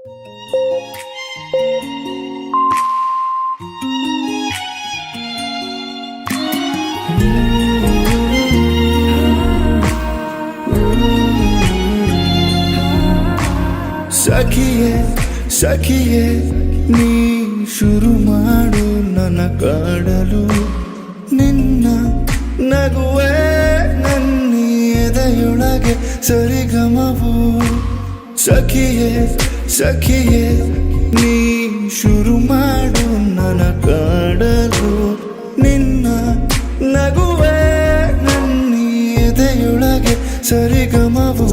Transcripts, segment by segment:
ಸಖಿಯೇ ಸಖಿಯೇ ನೀ ಶುರು ಮಾಡು ನನ್ನ ಕಾಡಲು, ನಿನ್ನ ನಗುವೆ ನನ್ನ ಎದೆಯೊಳಗೆ ಸರಿಗಮವು. ಸಖಿಯೇ ಸಖಿಯೇ ನೀ ಶುರು ಮಾಡು ನನ್ನ ಕಾಡಲು, ನಿನ್ನ ನಗುವೆ ನನ್ನ ಎದೆಯೊಳಗೆ ಸರಿಗಮವು.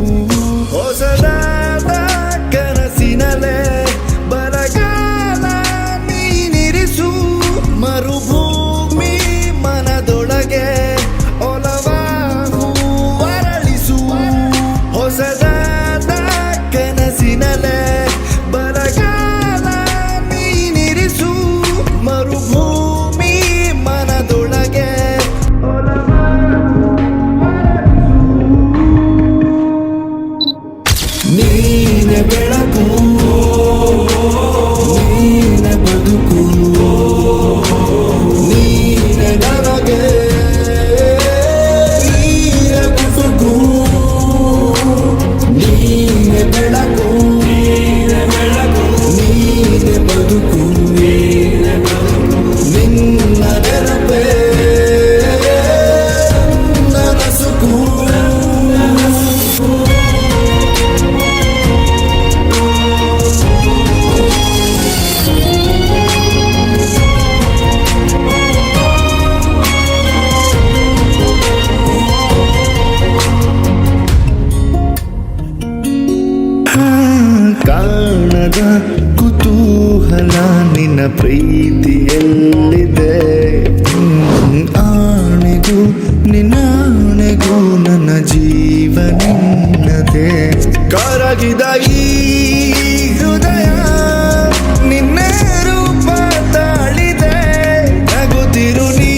ಹೊಸದಾದ ಕನಸಿನಲೆ ಬರಗಾಲ ನೀನಿರಿಸು, ಮರುಭೂಮಿ ಮನದೊಳಗೆ ಒಲವಾಹು ಅರಳಿಸು. ಹೊಸದಾದ ಕನಸಿನಲೆ ಬರಗಾಲ ನೀನಿರಿಸು, ಮರುಭೂಮಿ ಮನದೊಳಗೆ ನೀನೆ ಬೆಳಕು, ನೀನೆ ಬದುಕು, ನೀನೆ ನನಗೆ ನೀನೆ ಬದುಕು. ನೀನೆ ಬೆಳಕು, ನೀನೆ ಬದುಕು, ನಿನ್ನ ನೆನಪೇ ನನ್ನ ಸುಕು. ಕಾಣದ ಕುತೂಹಲ ನಿನ್ನ ಪ್ರೀತಿಯಲ್ಲಿದೆ, ಆಣೆಗೂ ನಿನ್ನಾಣೆಗೂ ನನ್ನ ಜೀವ ನಿನ್ನದೆ. ಕರಗಿದ ಈ ಹೃದಯ ನಿನ್ನ ರೂಪ ತಾಳಿದೆ, ನಗುತ್ತಿರು ನೀ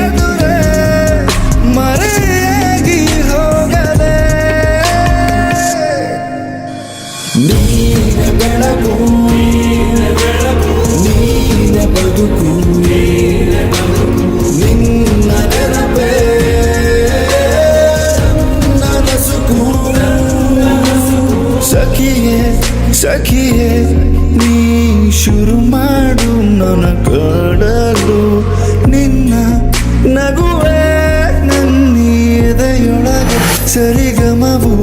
ಎದುರೇ ಮರೆಯಾಗಿ ಹೋಗದೆ. ನೀನೆ ಬೆಳಕು, ನೀನೆ ಬದುಕು, ನಿನ್ನ ನೆನಪೇ ನನ್ನ ಸುಕು. ಸಖಿಯೇ ಸಖಿಯೇ ನೀ ಶುರು ಮಾಡು ನನ್ನ ಕಾಡಲು, ನಿನ್ನ ನಗುವೆ ನನ್ನ ಎದೆಯೊಳಗೆ ಸರಿಗಮವು.